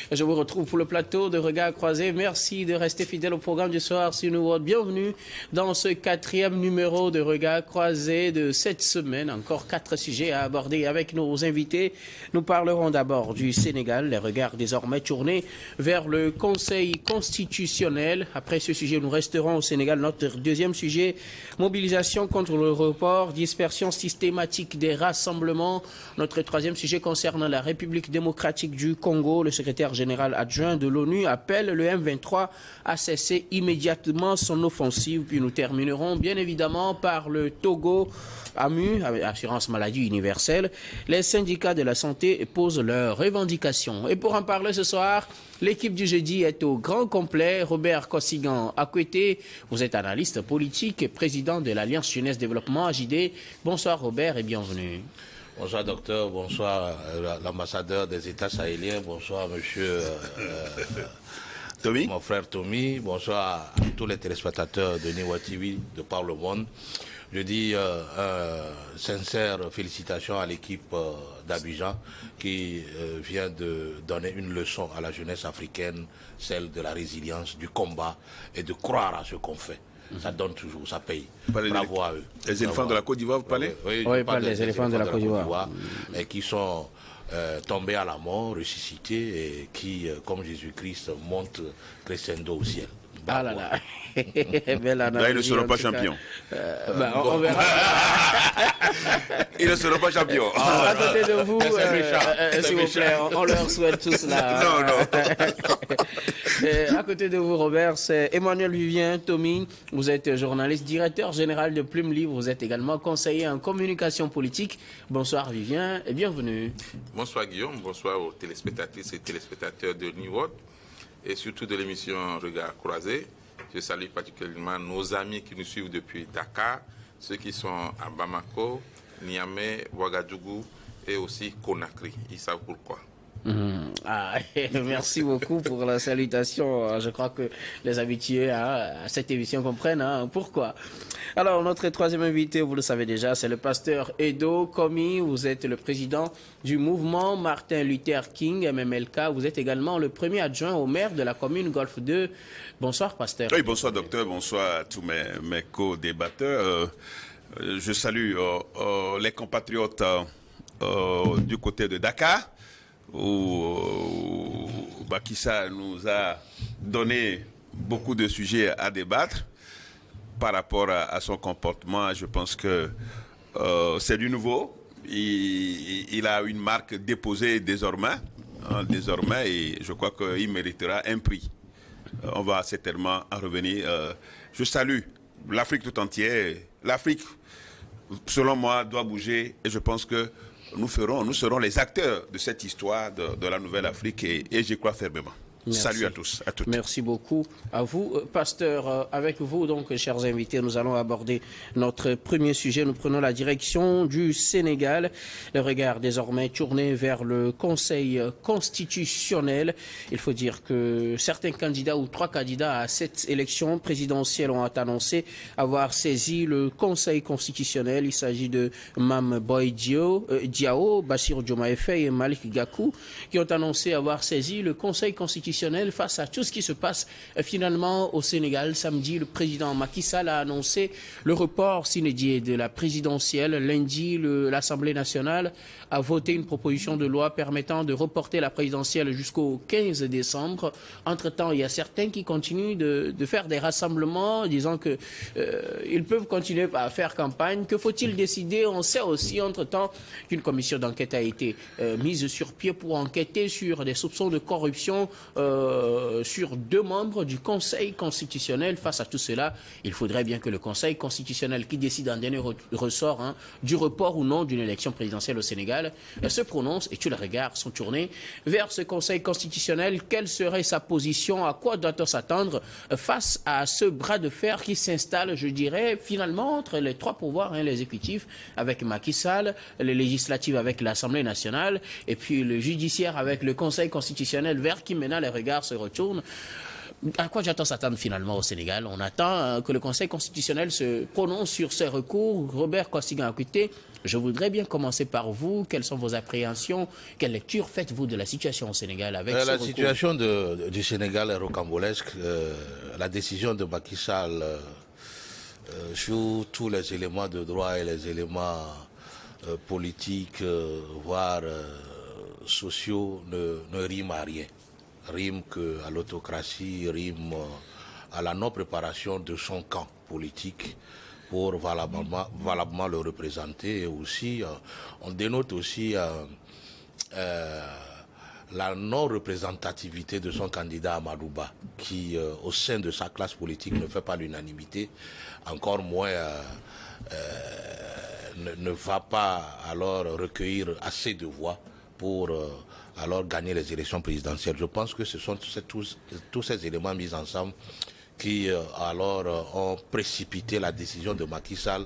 Je vous retrouve pour le plateau de Regard Croisé. Merci de rester fidèle au programme du soir sur New World. Bienvenue dans ce 4e numéro de Regard Croisé de cette semaine. Encore 4 sujets à aborder avec nos invités. Nous parlerons d'abord du Sénégal, les regards désormais tournés vers le Conseil constitutionnel. Après ce sujet, nous resterons au Sénégal. Notre deuxième sujet, mobilisation contre le report, dispersion systématique des rassemblements. Notre troisième sujet concernant la République démocratique du Congo. Le secrétaire général adjoint de l'ONU appelle le M23 à cesser immédiatement son offensive. Puis nous terminerons bien évidemment par le Togo. AMU, Assurance Maladie Universelle, les syndicats de la santé posent leurs revendications. Et pour en parler ce soir, l'équipe du jeudi est au grand complet. Robert Kossigan Akwete, vous êtes analyste politique et président de l'Alliance Jeunesse Développement AJD. Bonsoir Robert et bienvenue. Bonsoir docteur, bonsoir l'ambassadeur des États sahéliens, bonsoir monsieur Tommy. Mon frère Tommy, bonsoir à tous les téléspectateurs de Niwa TV de par le monde. Je dis sincère félicitations à l'équipe d'Abidjan qui vient de donner une leçon à la jeunesse africaine, celle de la résilience, du combat et de croire à ce qu'on fait. Ça donne toujours, ça paye. Bravo à eux. Les éléphants de la Côte d'Ivoire, vous parlez? Oui, je parle des éléphants de la Côte d'Ivoire. Et qui sont tombés à la mort, ressuscités et qui, comme Jésus-Christ, montent crescendo au ciel. Ah là là. Là, ils ne seront pas champions. On verra. Ils ne seront pas champions. À côté de vous, s'il vous plaît, on leur souhaite tout cela. Non. À côté de vous, Robert, c'est Emmanuel Vivien Tommy. Vous êtes journaliste, directeur général de Plume Libre. Vous êtes également conseiller en communication politique. Bonsoir Vivien et bienvenue. Bonsoir Guillaume, bonsoir aux téléspectatrices et téléspectateurs de New World et surtout de l'émission Regard Croisé. Je salue particulièrement nos amis qui nous suivent depuis Dakar, ceux qui sont à Bamako, Niamey, Ouagadougou et aussi Conakry. Ils savent pourquoi. Merci beaucoup pour la salutation. Je crois que les habitués à cette émission comprennent pourquoi. Alors, notre troisième invité, vous le savez déjà, c'est le pasteur Edo Komi. Vous êtes le président du mouvement Martin Luther King, MMLK. Vous êtes également le premier adjoint au maire de la commune Golfe 2. Bonsoir, pasteur. Oui, bonsoir, docteur. Bonsoir à tous mes co-débatteurs. Je salue les compatriotes du côté de Dakar, où Macky Sall nous a donné beaucoup de sujets à débattre par rapport à son comportement. Je pense que c'est du nouveau. Il a une marque déposée désormais, et je crois qu'il méritera un prix. On va certainement en revenir. Je salue l'Afrique tout entière. L'Afrique, selon moi, doit bouger, et je pense que nous serons les acteurs de cette histoire de la nouvelle Afrique et j'y crois fermement. Merci. Salut à tous, à toutes. Merci beaucoup à vous. Pasteur, avec vous, donc, chers invités, nous allons aborder notre premier sujet. Nous prenons la direction du Sénégal. Le regard désormais tourné vers le Conseil constitutionnel. Il faut dire que certains candidats ou 3 candidats à cette élection présidentielle ont annoncé avoir saisi le Conseil constitutionnel. Il s'agit de Mame Boye Diao, Bassirou Diomaye Faye et Malick Gakou qui ont annoncé avoir saisi le Conseil constitutionnel face à tout ce qui se passe finalement au Sénégal. Samedi, le président Macky Sall a annoncé le report sine die de la présidentielle. Lundi, l'Assemblée nationale a voté une proposition de loi permettant de reporter la présidentielle jusqu'au 15 décembre. Entre-temps, il y a certains qui continuent de faire des rassemblements, disant que ils peuvent continuer à faire campagne. Que faut-il décider? On sait aussi, entre-temps, qu'une commission d'enquête a été mise sur pied pour enquêter sur des soupçons de corruption sur 2 membres du Conseil constitutionnel. Face à tout cela, il faudrait bien que le Conseil constitutionnel, qui décide en dernier ressort du report ou non d'une élection présidentielle au Sénégal, se prononce, et tous les regards sont tournés vers ce Conseil constitutionnel. Quelle serait sa position? À quoi doit-on s'attendre face à ce bras de fer qui s'installe, je dirais, finalement, entre les 3 pouvoirs, l'exécutif avec Macky Sall, le législatif avec l'Assemblée nationale, et puis le judiciaire avec le Conseil constitutionnel, vers qui maintenant les regards se retournent. À quoi j'attends s'attendre finalement au Sénégal? On attend que le Conseil constitutionnel se prononce sur ces recours. Robert Kossigan-Akuté, je voudrais bien commencer par vous. Quelles sont vos appréhensions? Quelle lecture faites-vous de la situation au Sénégal avec ce La recours? situation du Sénégal est rocambolesque. La décision de Macky Sall sur tous les éléments de droit et les éléments politiques, voire sociaux, ne rime à rien. Rime qu'à l'autocratie, rime à la non-préparation de son camp politique pour valablement le représenter. Et aussi, on dénote aussi la non-représentativité de son candidat Amadouba, qui, au sein de sa classe politique, ne fait pas l'unanimité, encore moins ne va pas alors recueillir assez de voix pour alors gagner les élections présidentielles. Je pense que ce sont tous ces éléments mis ensemble qui alors ont précipité la décision de Macky Sall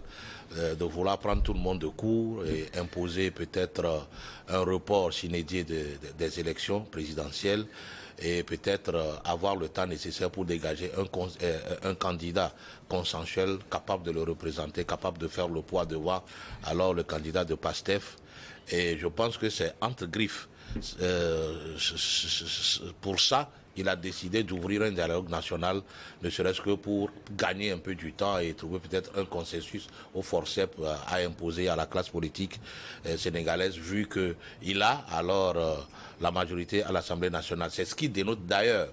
de vouloir prendre tout le monde de court et imposer peut-être un report s'inédit des élections présidentielles et peut-être avoir le temps nécessaire pour dégager un candidat consensuel capable de le représenter, capable de faire le poids devant alors le candidat de PASTEF. Et je pense que c'est entre griffes. Pour ça, il a décidé d'ouvrir un dialogue national, ne serait-ce que pour gagner un peu du temps et trouver peut-être un consensus au forceps à imposer à la classe politique sénégalaise, vu qu'il a alors la majorité à l'Assemblée nationale. C'est ce qui dénote d'ailleurs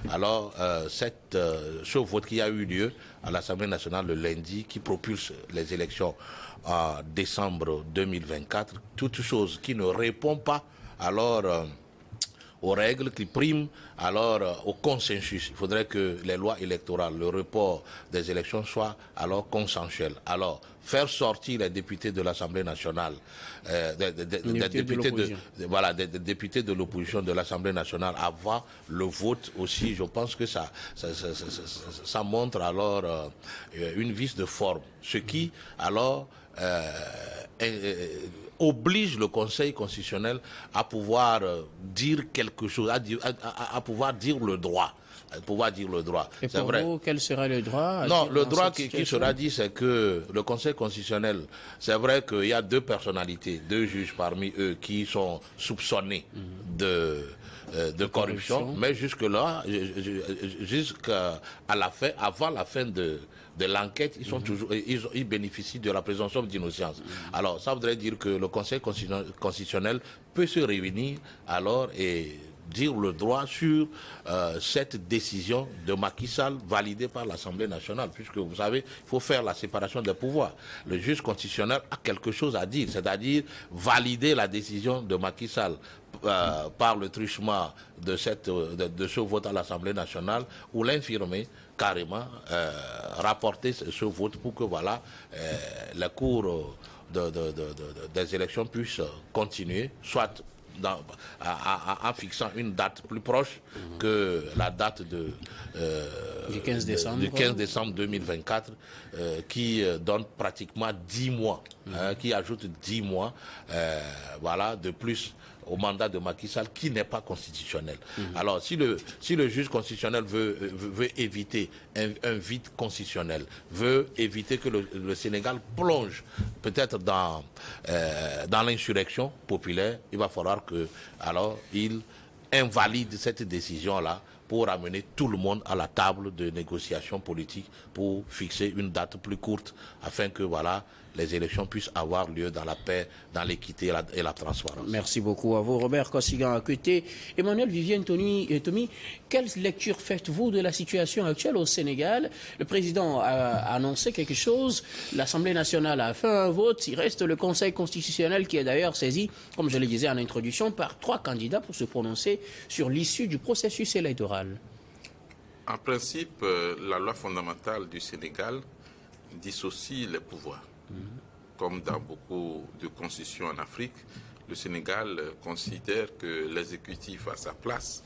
alors ce vote qui a eu lieu à l'Assemblée nationale le lundi, qui propulse les élections en décembre 2024, toute chose qui ne répond pas alors aux règles, qui priment alors au consensus. Il faudrait que les lois électorales, le report des élections soient alors consensuels. Alors, faire sortir les députés de l'Assemblée nationale, des députés de l'opposition de l'Assemblée nationale avant le vote aussi, je pense que ça montre alors une vice de forme. Ce qui alors oblige le Conseil constitutionnel à pouvoir dire quelque chose, à pouvoir dire le droit. Et pour vous, quel sera le droit? Non, le droit qui sera dit, c'est que le Conseil constitutionnel, c'est vrai qu'il y a deux personnalités, deux juges parmi eux qui sont soupçonnés de corruption, mais jusque-là, jusqu'à la fin, avant la fin de l'enquête, ils sont toujours, ils bénéficient de la présomption d'innocence. Alors, ça voudrait dire que le Conseil constitutionnel peut se réunir alors et dire le droit sur cette décision de Macky Sall validée par l'Assemblée nationale, puisque vous savez, il faut faire la séparation des pouvoirs. Le juge constitutionnel a quelque chose à dire, c'est-à-dire valider la décision de Macky Sall par le truchement de ce vote à l'Assemblée nationale, ou l'infirmer carrément, rapporter ce vote pour que voilà, la cour des élections puisse continuer, soit en fixant une date plus proche que la date du 15 décembre 2024, qui donne pratiquement 10 mois, qui ajoute 10 mois voilà, de plus au mandat de Macky Sall, qui n'est pas constitutionnel. Alors, si le juge constitutionnel veut éviter un vide constitutionnel, veut éviter que le Sénégal plonge peut-être dans l'insurrection populaire, il va falloir il invalide cette décision-là pour amener tout le monde à la table de négociation politique pour fixer une date plus courte afin que voilà, les élections puissent avoir lieu dans la paix, dans l'équité et la transparence. Merci beaucoup à vous, Robert Kossigan-Akuté. Emmanuel Vivien Tomi, quelle lecture faites-vous de la situation actuelle au Sénégal? Le président a annoncé quelque chose, l'Assemblée nationale a fait un vote, il reste le Conseil constitutionnel qui est d'ailleurs saisi, comme je le disais en introduction, par 3 candidats pour se prononcer sur l'issue du processus électoral. En principe, la loi fondamentale du Sénégal dissocie les pouvoirs. Comme dans beaucoup de constitutions en Afrique, le Sénégal considère que l'exécutif a sa place,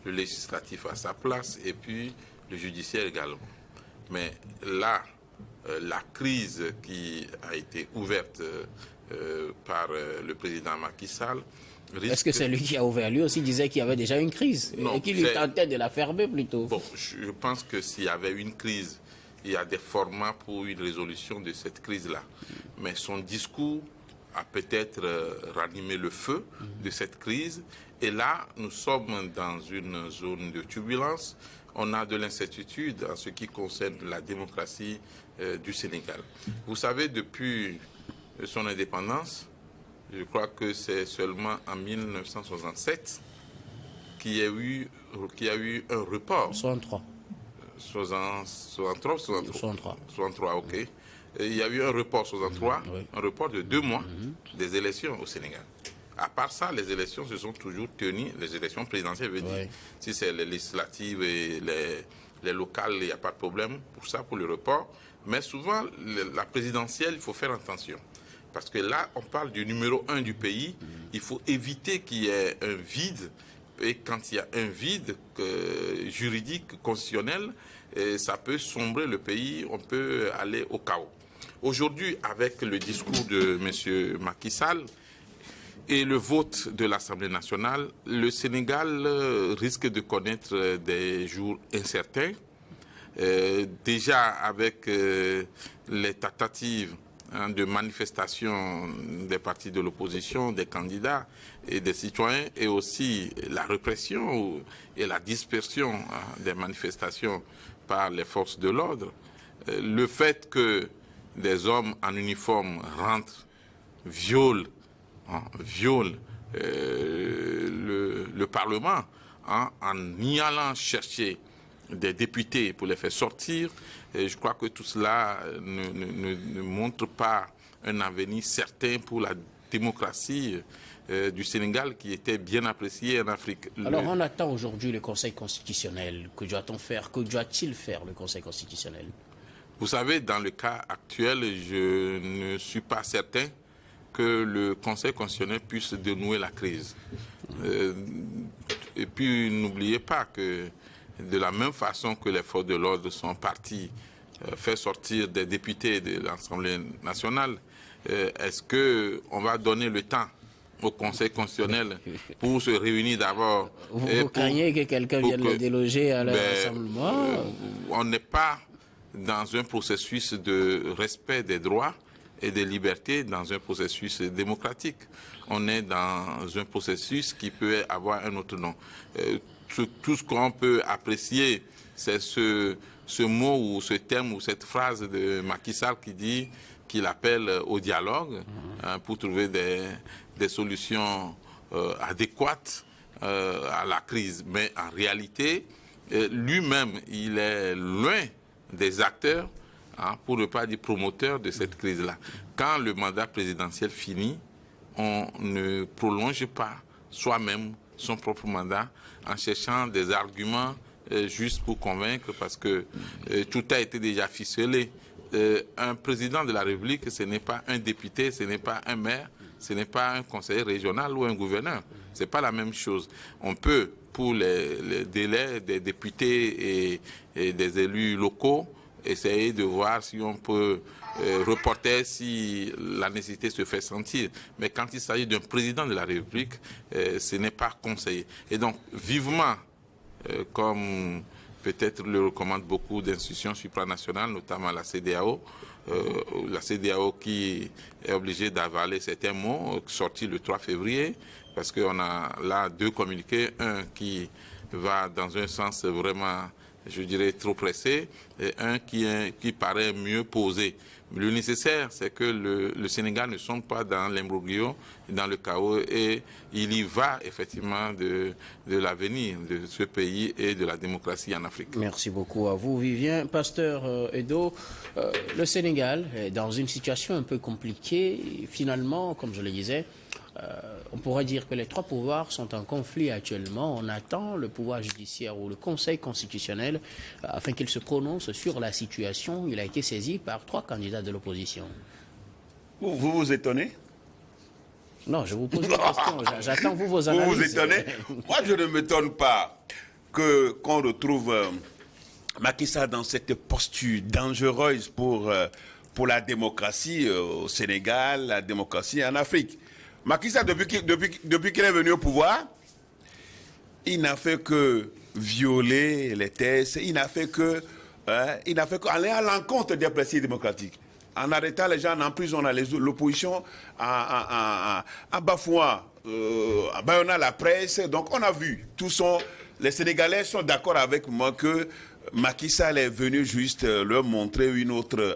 le législatif a sa place et puis le judiciaire également. Mais là, la crise qui a été ouverte par le président Macky Sall Est-ce que c'est lui qui a ouvert? Lui aussi disait qu'il y avait déjà une crise Non, et qu'il tentait de la fermer plutôt. Bon, je pense que s'il y avait une crise, il y a des formats pour une résolution de cette crise-là. Mais son discours a peut-être ranimé le feu de cette crise. Et là, nous sommes dans une zone de turbulence. On a de l'incertitude en ce qui concerne la démocratie du Sénégal. Vous savez, depuis son indépendance, je crois que c'est seulement en 1967 qu'il y a eu un report. 63. 63, 63, ok. Et il y a eu un report 63, oui. Un report de 2 mois des élections au Sénégal. À part ça, les élections se sont toujours tenues, les élections présidentielles, veut dire. Si c'est les législatives et les locales, il n'y a pas de problème pour ça, pour le report. Mais souvent, la présidentielle, il faut faire attention. Parce que là, on parle du numéro 1 du pays. Il faut éviter qu'il y ait un vide. Et quand il y a un vide juridique, constitutionnel, ça peut sombrer le pays. On peut aller au chaos. Aujourd'hui, avec le discours de M. Macky Sall et le vote de l'Assemblée nationale, le Sénégal risque de connaître des jours incertains. Déjà avec les tentatives de manifestations des partis de l'opposition, des candidats et des citoyens, et aussi la répression et la dispersion des manifestations par les forces de l'ordre. Le fait que des hommes en uniforme rentrent, violent le Parlement en y allant chercher des députés pour les faire sortir. Et je crois que tout cela ne montre pas un avenir certain pour la démocratie du Sénégal qui était bien appréciée en Afrique. Alors on attend aujourd'hui le Conseil constitutionnel. Que doit-on faire? Que doit-il faire le Conseil constitutionnel? Vous savez, dans le cas actuel, je ne suis pas certain que le Conseil constitutionnel puisse dénouer la crise. Et puis n'oubliez pas que de la même façon que les forces de l'ordre sont partis faire sortir des députés de l'Assemblée nationale, est-ce qu'on va donner le temps au Conseil constitutionnel pour se réunir d'abord? Vous craignez que quelqu'un vienne le déloger à leur rassemblement? On n'est pas dans un processus de respect des droits et des libertés, dans un processus démocratique. On est dans un processus qui peut avoir un autre nom. Tout ce qu'on peut apprécier, c'est ce mot ou ce terme ou cette phrase de Macky Sall qui dit qu'il appelle au dialogue pour trouver des solutions adéquates à la crise. Mais en réalité, lui-même, il est loin des acteurs, pour ne pas dire promoteurs de cette crise-là. Quand le mandat présidentiel finit, on ne prolonge pas soi-même son propre mandat en cherchant des arguments juste pour convaincre, parce que tout a été déjà ficelé. Un président de la République, ce n'est pas un député, ce n'est pas un maire, ce n'est pas un conseiller régional ou un gouverneur. Ce n'est pas la même chose. On peut, pour les délais des députés et des élus locaux, essayer de voir si on peut reporter si la nécessité se fait sentir. Mais quand il s'agit d'un président de la République, ce n'est pas conseillé. Et donc, vivement, comme peut-être le recommandent beaucoup d'institutions supranationales, notamment la CEDEAO qui est obligée d'avaler certains mots sortis le 3 février, parce qu'on a là 2 communiqués, un qui va dans un sens vraiment, je dirais, trop pressé, et un qui paraît mieux posé. Le nécessaire, c'est que le Sénégal ne sombre pas dans l'imbroglio, dans le chaos, et il y va effectivement de l'avenir de ce pays et de la démocratie en Afrique. Merci beaucoup à vous, Vivien. Pasteur Edo, le Sénégal est dans une situation un peu compliquée. Finalement, comme je le disais, on pourrait dire que les 3 pouvoirs sont en conflit actuellement. On attend le pouvoir judiciaire ou le Conseil constitutionnel afin qu'il se prononce sur la situation. Il a été saisi par 3 candidats de l'opposition. Vous vous étonnez? Non, je vous pose une question. J'attends vos analyses. Vous vous étonnez? Moi, je ne m'étonne pas qu'on retrouve Macky Sall dans cette posture dangereuse pour la démocratie au Sénégal, la démocratie en Afrique. Macky Sall, depuis qu'il est venu au pouvoir, il n'a fait que violer les tests, il n'a fait que aller à l'encontre des principes démocratiques. En arrêtant les gens, en emprisonnant l'opposition, en bafouant, en bâillonnant la presse. Donc on a vu, les Sénégalais sont d'accord avec moi que Macky Sall est venu juste leur montrer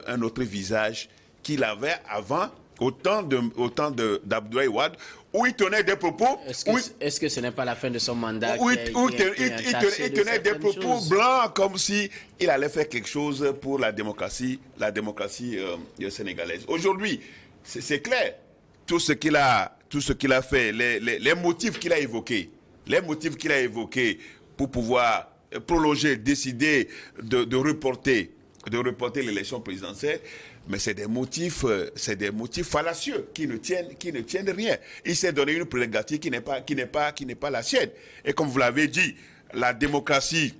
un autre visage qu'il avait avant, au temps d'Abdoulaye Wade, où il tenait des propos... Est-ce que ce n'est pas la fin de son mandat? Il tenait des propos blancs comme si il allait faire quelque chose pour la démocratie sénégalaise. Aujourd'hui, c'est clair, tout ce qu'il a fait, les motifs qu'il a évoqués, pour pouvoir prolonger, décider de reporter l'élection présidentielle, mais c'est des motifs fallacieux qui ne tiennent rien. Il s'est donné une prérogative qui n'est pas la sienne. Et comme vous l'avez dit, la démocratie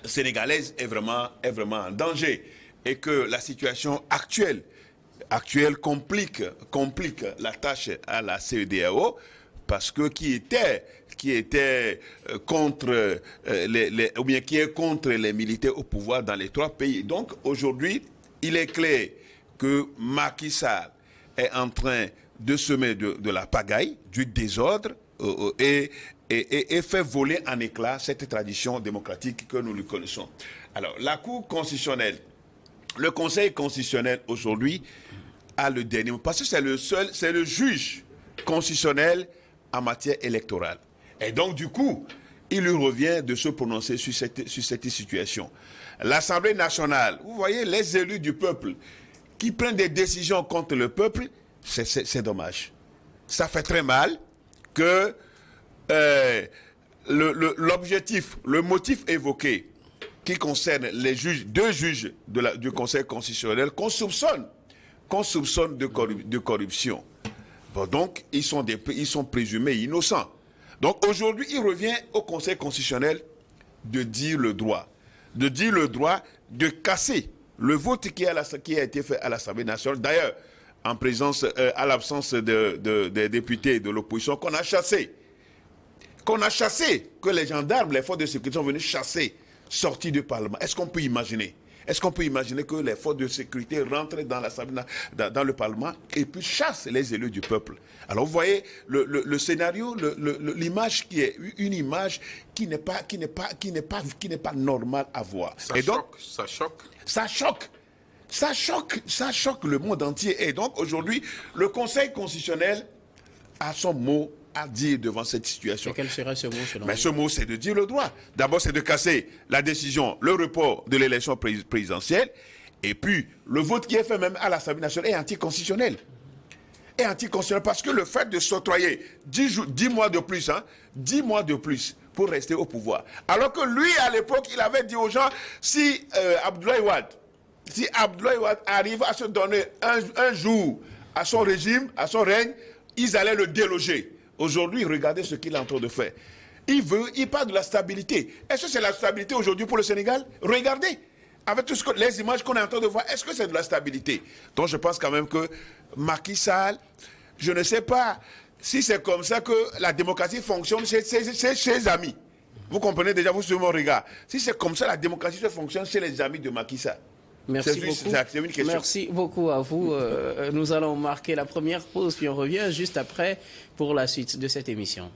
sénégalaise est vraiment en danger et que la situation actuelle complique la tâche à la CEDEAO, parce que qui est contre les militaires au pouvoir dans les 3 pays. Donc aujourd'hui, il est clair que Macky Sall est en train de semer de la pagaille, du désordre et fait voler en éclats cette tradition démocratique que nous lui connaissons. Alors, la Cour constitutionnelle, le Conseil constitutionnel aujourd'hui a le dernier mot, parce que c'est le juge constitutionnel en matière électorale. Et donc, du coup, il lui revient de se prononcer sur cette situation. L'Assemblée nationale, vous voyez, les élus du peuple qui prennent des décisions contre le peuple, c'est dommage. Ça fait très mal que l'objectif, le motif évoqué qui concerne les deux juges du Conseil constitutionnel qu'on soupçonne de corruption. Bon, donc, ils sont présumés innocents. Donc, aujourd'hui, il revient au Conseil constitutionnel de dire le droit. De casser le vote qui a été fait à l'Assemblée nationale. D'ailleurs, à l'absence des députés de l'opposition qu'on a chassé, que les gendarmes, les forces de sécurité sont venus chasser, sortis du Parlement. Est-ce qu'on peut imaginer que les forces de sécurité rentrent dans le Parlement et puis chassent les élus du peuple? Alors vous voyez le scénario, l'image qui est une image qui n'est pas normale à voir. Ça choque le monde entier. Et donc aujourd'hui, le Conseil constitutionnel a son mot à dire devant cette situation. Et quel serait ce mot selon vous? Ce mot, c'est de dire le droit. D'abord, c'est de casser la décision, le report de l'élection présidentielle. Et puis, le vote qui est fait même à l'Assemblée nationale est anticonstitutionnel. Parce que le fait de s'octroyer 10 mois de plus, 10 mois de plus pour rester au pouvoir. Alors que lui, à l'époque, il avait dit aux gens, si Abdoulaye Wade arrive à se donner un jour à son régime, à son règne, ils allaient le déloger. Aujourd'hui, regardez ce qu'il est en train de faire. Il parle de la stabilité. Est-ce que c'est la stabilité aujourd'hui pour le Sénégal? Regardez, avec les images qu'on est en train de voir, est-ce que c'est de la stabilité? Donc je pense quand même que Macky Sall, je ne sais pas si c'est comme ça que la démocratie fonctionne chez ses amis. Vous comprenez déjà, vous suivez mon regard. Si c'est comme ça, la démocratie fonctionne chez les amis de Macky Sall. Merci beaucoup. Merci beaucoup à vous. Nous allons marquer la première pause, puis on revient juste après pour la suite de cette émission.